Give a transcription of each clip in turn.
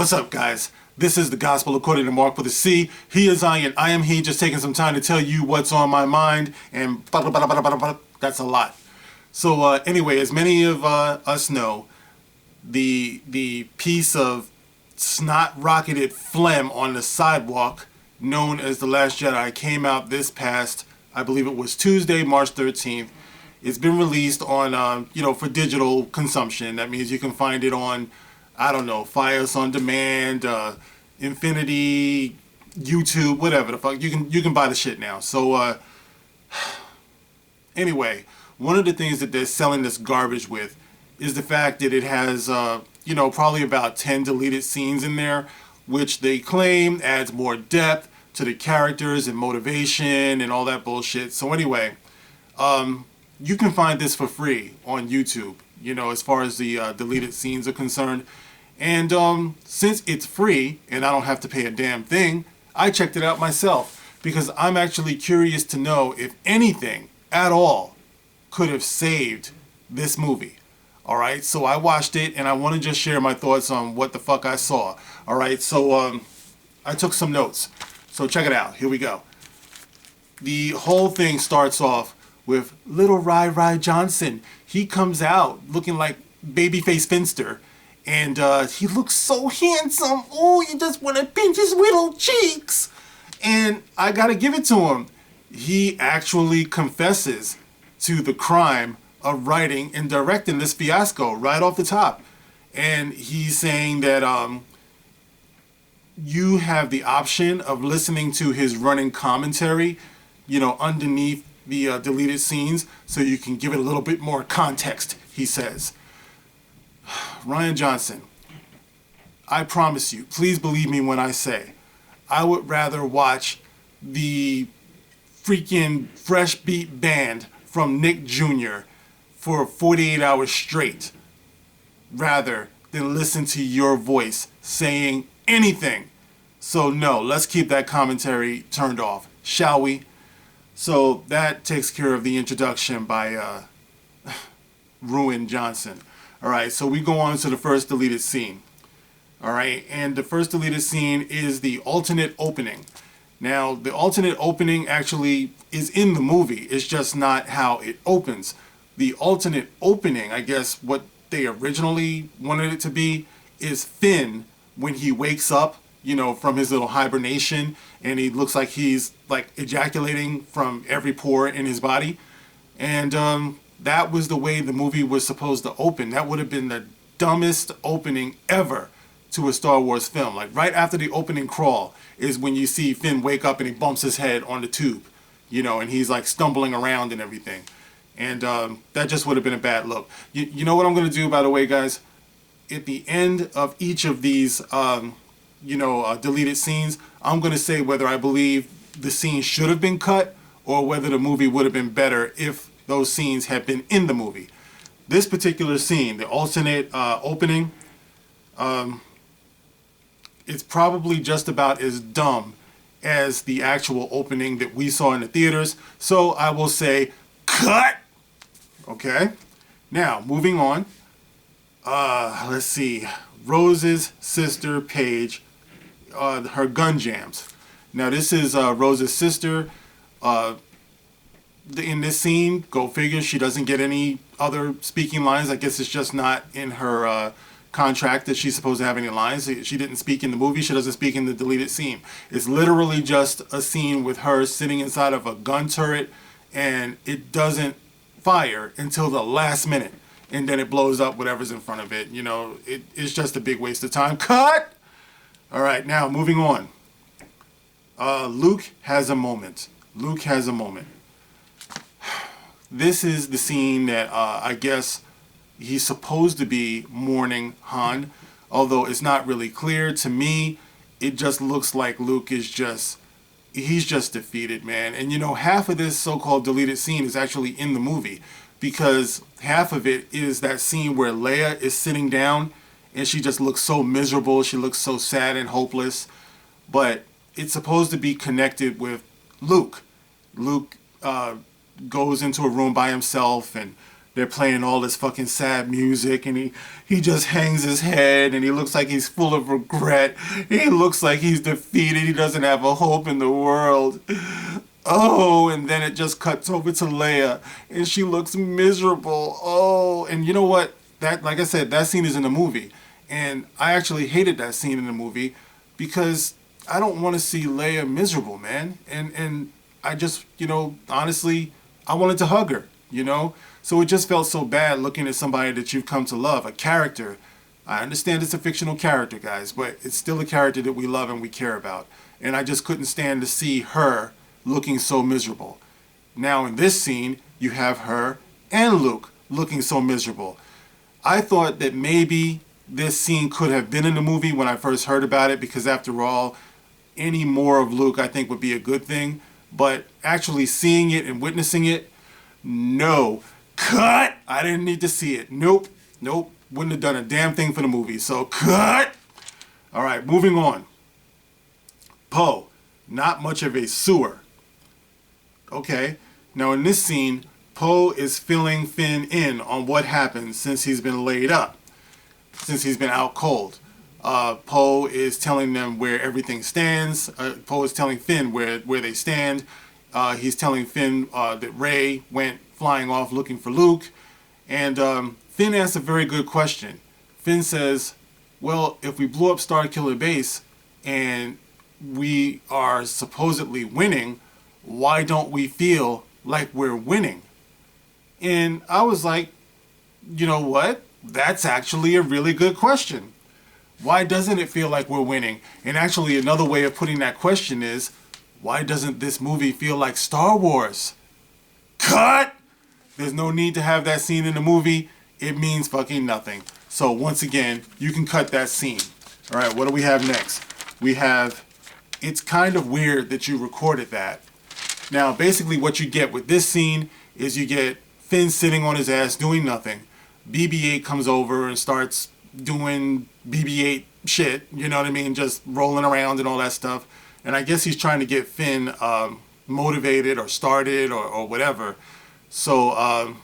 What's up, guys? This is the Gospel according to Mark with a C. He is I and I am he, just taking some time to tell you what's on my mind, and blah, blah, blah, blah, blah, blah. That's a lot. So anyway, as many of us know, the piece of snot-rocketed phlegm on the sidewalk known as The Last Jedi came out this past, I believe it was Tuesday, March 13th. It's been released on, for digital consumption. That means you can find it on, I don't know, Fios on Demand, Infinity, YouTube, whatever the fuck. You can buy the shit now. So anyway, one of the things that they're selling this garbage with is the fact that it has, probably about 10 deleted scenes in there, which they claim adds more depth to the characters and motivation and all that bullshit. So anyway, you can find this for free on YouTube, as far as the deleted scenes are concerned. And since it's free and I don't have to pay a damn thing, I checked it out myself because I'm actually curious to know if anything at all could have saved this movie. All right, so I watched it and I want to just share my thoughts on what the fuck I saw. All right, so I took some notes. So check it out. Here we go. The whole thing starts off with little Rai Johnson. He comes out looking like babyface Finster, and he looks so handsome. Oh, you just want to pinch his little cheeks. And I gotta give it to him. He actually confesses to the crime of writing and directing this fiasco right off the top. And he's saying that you have the option of listening to his running commentary, underneath the deleted scenes, so you can give it a little bit more context, he says. Rian Johnson, I promise you, please believe me when I say, I would rather watch the freaking Fresh Beat Band from Nick Jr. for 48 hours straight, rather than listen to your voice saying anything. So no, let's keep that commentary turned off, shall we? So that takes care of the introduction by Ruin Johnson. All right, so we go on to the first deleted scene. All right, and the first deleted scene is the alternate opening. Now, the alternate opening actually is in the movie. It's just not how it opens. The alternate opening, I guess what they originally wanted it to be, is Finn when he wakes up, from his little hibernation, and he looks like he's like ejaculating from every pore in his body. And that was the way the movie was supposed to open. That would have been the dumbest opening ever to a Star Wars film. Like right after the opening crawl is when you see Finn wake up and he bumps his head on the tube, and he's like stumbling around and everything. And that just would have been a bad look. You know what I'm going to do, by the way, guys? At the end of each of these, deleted scenes, I'm going to say whether I believe the scene should have been cut or whether the movie would have been better if those scenes had been in the movie. This particular scene, the alternate opening, it's probably just about as dumb as the actual opening that we saw in the theaters. So I will say, cut! Okay? Now, moving on. Let's see. Rose's sister, Paige, her gun jams. Now, this is Rose's sister. In this scene, go figure, she doesn't get any other speaking lines. I guess it's just not in her contract that she's supposed to have any lines. She didn't speak in the movie. She doesn't speak in the deleted scene. It's literally just a scene with her sitting inside of a gun turret, and it doesn't fire until the last minute. And then it blows up whatever's in front of it. It's just a big waste of time. Cut! All right, now moving on. Luke has a moment. This is the scene that I guess he's supposed to be mourning Han, although it's not really clear. To me, it just looks like Luke is he's just defeated, man. And half of this so-called deleted scene is actually in the movie, because half of it is that scene where Leia is sitting down and she just looks so miserable. She looks so sad and hopeless. But it's supposed to be connected with Luke. Luke goes into a room by himself and They're playing all this fucking sad music, and he just hangs his head, and he looks like he's full of regret. He looks like he's defeated. He doesn't have a hope in the world. Oh, and then it just cuts over to Leia, and she looks miserable. Oh, and you know what? That, like I said, that scene is in the movie, and I actually hated that scene in the movie because I don't want to see Leia miserable, man. And I just, honestly, I wanted to hug her. So it just felt so bad looking at somebody that you've come to love, a character. I understand it's a fictional character, guys, but it's still a character that we love and we care about. And I just couldn't stand to see her looking so miserable. Now in this scene, you have her and Luke looking so miserable. I thought that maybe this scene could have been in the movie when I first heard about it, because after all, any more of Luke I think would be a good thing. But actually seeing it and witnessing it, no. Cut! I didn't need to see it. Nope. Wouldn't have done a damn thing for the movie. So cut! Alright, moving on. Poe, not much of a sewer. Okay, now in this scene, Poe is filling Finn in on what happened since he's been laid up, since he's been out cold. Poe is telling them where everything stands. Poe is telling Finn where they stand. He's telling Finn that Rey went flying off looking for Luke. And Finn asks a very good question. Finn says, well, if we blew up Starkiller Base and we are supposedly winning, why don't we feel like we're winning? And I was like, you know what? That's actually a really good question. Why doesn't it feel like we're winning? And actually another way of putting that question is, why doesn't this movie feel like Star Wars? Cut! There's no need to have that scene in the movie. It means fucking nothing. So once again, you can cut that scene. All right, what do we have next? We have, it's kind of weird that you recorded that. Now, basically what you get with this scene is you get Finn sitting on his ass doing nothing. BB-8 comes over and starts doing BB-8 shit, you know what I mean? Just rolling around and all that stuff. And I guess he's trying to get Finn motivated or started or whatever. So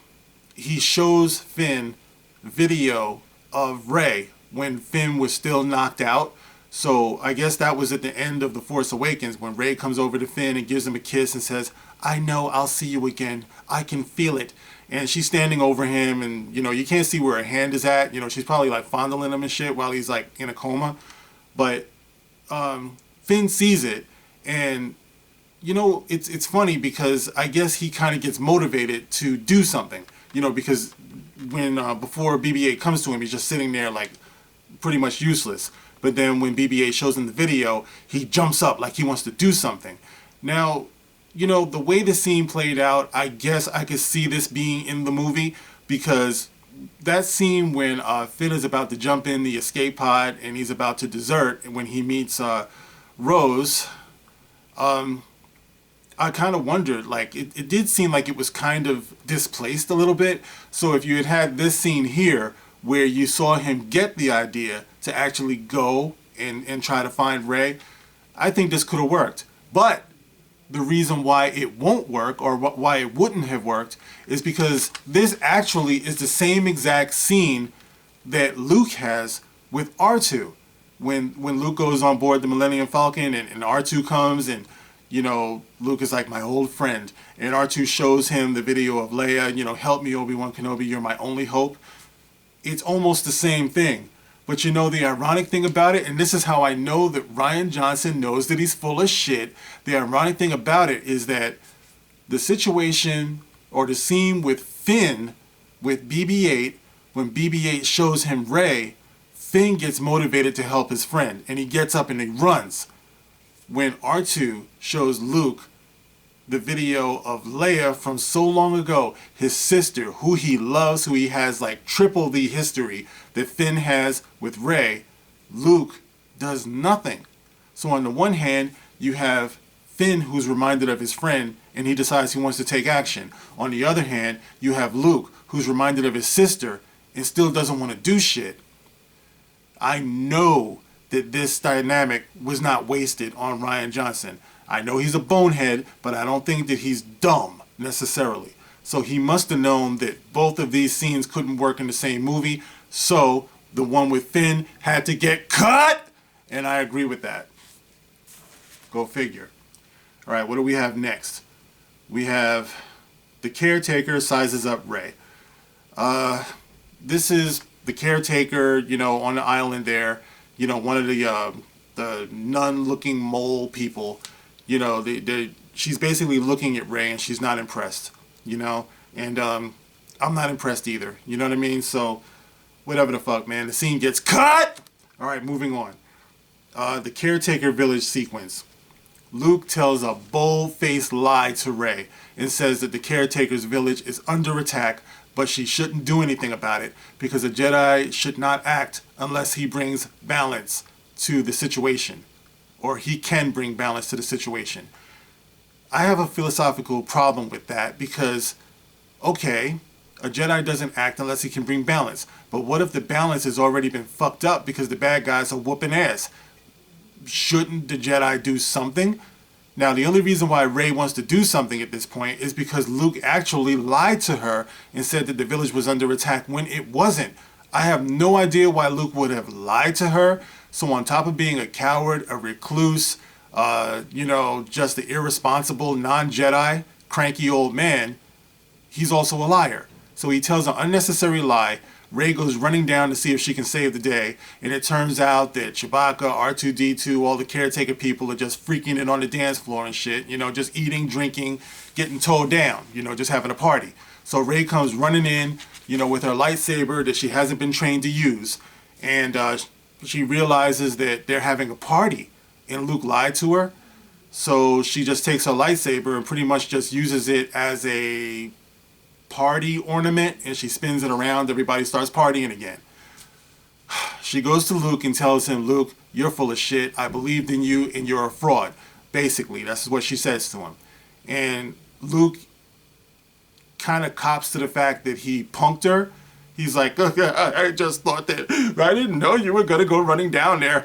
he shows Finn video of Rey when Finn was still knocked out. So I guess that was at the end of The Force Awakens when Rey comes over to Finn and gives him a kiss and says, I know I'll see you again. I can feel it. And she's standing over him and, you can't see where her hand is at. She's probably like fondling him and shit while he's like in a coma. But Finn sees it and, it's funny because I guess he kind of gets motivated to do something, because when before BB-8 comes to him, he's just sitting there like pretty much useless. But then when BB-8 shows him the video, he jumps up like he wants to do something. Now, the way the scene played out, I guess I could see this being in the movie because that scene when Finn is about to jump in the escape pod and he's about to desert and when he meets Rose, I kind of wondered, like, it did seem like it was kind of displaced a little bit. So if you had this scene here where you saw him get the idea to actually go and try to find Rey, I think this could have worked. But the reason why it won't work or why it wouldn't have worked is because this actually is the same exact scene that Luke has with R2. When Luke goes on board the Millennium Falcon and R2 comes and, Luke is like my old friend. And R2 shows him the video of Leia, help me, Obi-Wan Kenobi, you're my only hope. It's almost the same thing. But the ironic thing about it, and this is how I know that Rian Johnson knows that he's full of shit. The ironic thing about it is that the situation or the scene with Finn, with BB-8, when BB-8 shows him Rey, Finn gets motivated to help his friend. And he gets up and he runs. When R2 shows Luke the video of Leia from so long ago, his sister, who he loves, who he has like triple the history that Finn has with Rey, Luke does nothing. So on the one hand, you have Finn who's reminded of his friend and he decides he wants to take action. On the other hand, you have Luke who's reminded of his sister and still doesn't want to do shit. I know that this dynamic was not wasted on Rian Johnson. I know he's a bonehead, but I don't think that he's dumb necessarily. So he must have known that both of these scenes couldn't work in the same movie. So the one with Finn had to get cut. And I agree with that. Go figure. All right, what do we have next? We have the caretaker sizes up Rey. This is the caretaker, on the island there. One of the nun-looking mole people. She's basically looking at Rey and she's not impressed. And I'm not impressed either. You know what I mean? So whatever the fuck, man. The scene gets cut. All right, moving on. The caretaker village sequence. Luke tells a bold-faced lie to Rey and says that the caretaker's village is under attack, but she shouldn't do anything about it because a Jedi should not act unless he brings balance to the situation, or he can bring balance to the situation. I have a philosophical problem with that because, okay, a Jedi doesn't act unless he can bring balance, but what if the balance has already been fucked up because the bad guys are whooping ass? Shouldn't the Jedi do something? Now, the only reason why Rey wants to do something at this point is because Luke actually lied to her and said that the village was under attack when it wasn't. I have no idea why Luke would have lied to her. So on top of being a coward, a recluse, just the irresponsible, non-Jedi, cranky old man, he's also a liar. So he tells an unnecessary lie. Rey goes running down to see if she can save the day, and it turns out that Chewbacca, R2-D2, all the caretaker people are just freaking it on the dance floor and shit, just eating, drinking, getting towed down, just having a party. So Rey comes running in, with her lightsaber that she hasn't been trained to use, and she realizes that they're having a party, and Luke lied to her. So she just takes her lightsaber and pretty much just uses it as a party ornament, and she spins it around. Everybody starts partying again. She goes to Luke and tells him, Luke, you're full of shit. I believed in you and you're a fraud. Basically, that's what she says to him. And Luke kind of cops to the fact that he punked her. He's like, I just thought that, I didn't know you were going to go running down there.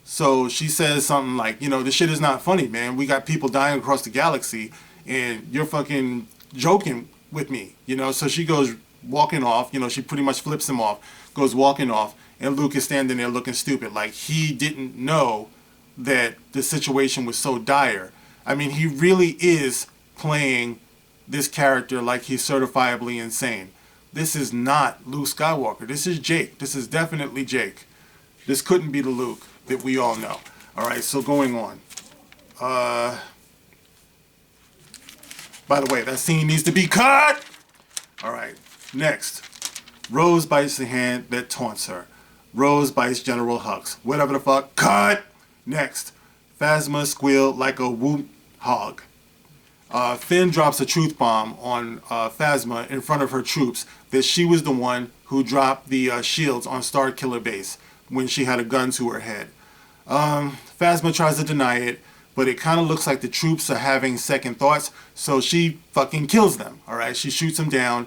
So she says something like, this shit is not funny, man. We got people dying across the galaxy and you're fucking joking with me, So she goes walking off, she pretty much flips him off, goes walking off, and Luke is standing there looking stupid, like he didn't know that the situation was so dire. I mean, he really is playing this character like he's certifiably insane. This is not Luke Skywalker. This is Jake. This is definitely Jake. This couldn't be the Luke that we all know. All right, so going on. By the way, that scene needs to be cut! All right, next. Rose bites the hand that taunts her. Rose bites General Hux. Whatever the fuck. Cut! Next. Phasma squealed like a whoop hog. Finn drops a truth bomb on Phasma in front of her troops that she was the one who dropped the shields on Starkiller Base when she had a gun to her head. Phasma tries to deny it, but it kind of looks like the troops are having second thoughts, so she fucking kills them, all right? She shoots them down,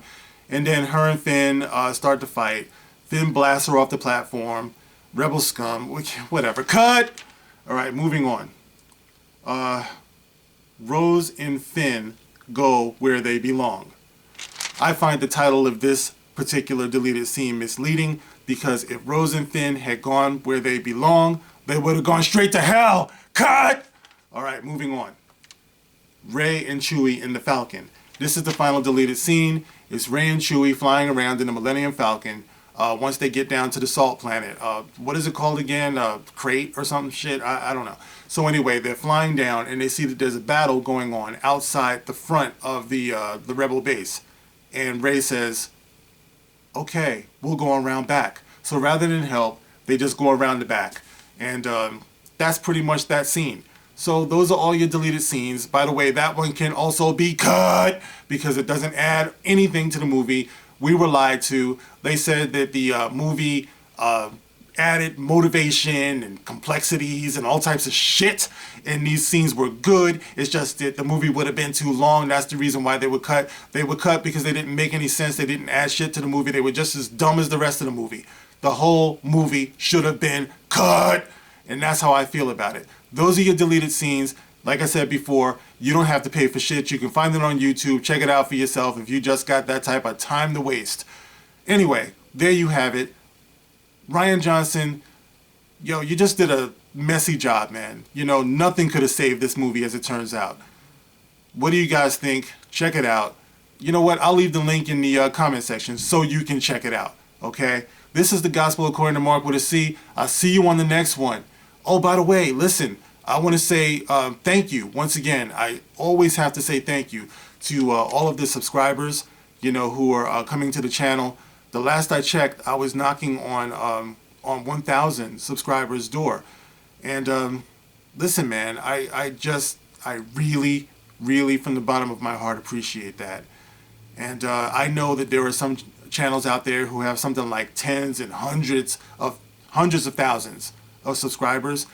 and then her and Finn start to fight. Finn blasts her off the platform. Rebel scum, whatever. Cut! All right, moving on. Rose and Finn go where they belong. I find the title of this particular deleted scene misleading because if Rose and Finn had gone where they belong, they would have gone straight to hell. Cut! All right, moving on. Rey and Chewie in the Falcon. This is the final deleted scene. It's Rey and Chewie flying around in the Millennium Falcon. Once they get down to the salt planet. What is it called again? Crate or something shit? I don't know. So anyway, they're flying down and they see that there's a battle going on outside the front of the rebel base. And Rey says, okay, we'll go around back. So rather than help, they just go around the back. And that's pretty much that scene. So those are all your deleted scenes. By the way, that one can also be cut because it doesn't add anything to the movie. We were lied to. They said that the movie added motivation and complexities and all types of shit, and these scenes were good. It's just that the movie would have been too long. That's the reason why they were cut. They were cut because they didn't make any sense. They didn't add shit to the movie. They were just as dumb as the rest of the movie. The whole movie should have been cut, and that's how I feel about it. Those are your deleted scenes. Like I said before, you don't have to pay for shit. You can find it on YouTube. Check it out for yourself if you just got that type of time to waste. Anyway, there you have it. Rian Johnson, yo, you just did a messy job, man. You know, nothing could have saved this movie as it turns out. What do you guys think? Check it out. You know what? I'll leave the link in the comment section so you can check it out. Okay? This is the Gospel According to Mark with a C. I'll see you on the next one. Oh, by the way, listen, I want to say thank you. Once again, I always have to say thank you to all of the subscribers, you know, who are coming to the channel. The last I checked, I was knocking on 1,000 subscribers' door. And listen, man, I really, from the bottom of my heart, appreciate that. And I know that there are some channels out there who have something like tens and hundreds of thousands of subscribers.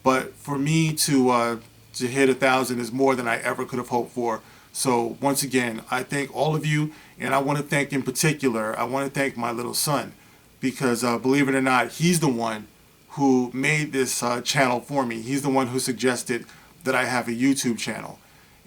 But for me to hit 1,000 is more than I ever could have hoped for. So once again, I thank all of you, and I want to thank in particular, I want to thank my little son, because believe it or not, he's the one who made this channel for me. He's the one who suggested that I have a YouTube channel.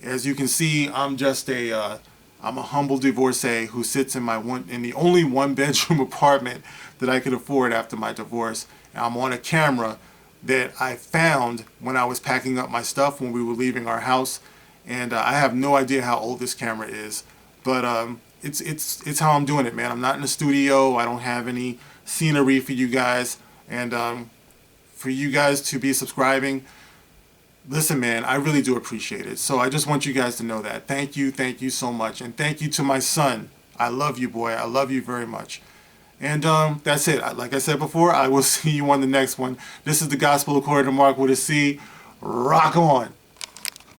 As you can see, I'm just I'm a humble divorcee who sits in the only one-bedroom apartment that I could afford after my divorce. And I'm on a camera that I found when I was packing up my stuff when we were leaving our house. And I have no idea how old this camera is, but it's how I'm doing it, man. I'm not in the studio. I don't have any scenery for you guys, and for you guys to be subscribing, listen, man, I really do appreciate it. So I just want you guys to know that. Thank you so much, and thank you to my son. I love you, boy. I love you very much. And that's it. Like I said before, I will see you on the next one. This is the Gospel According to Mark with a C. Rock on.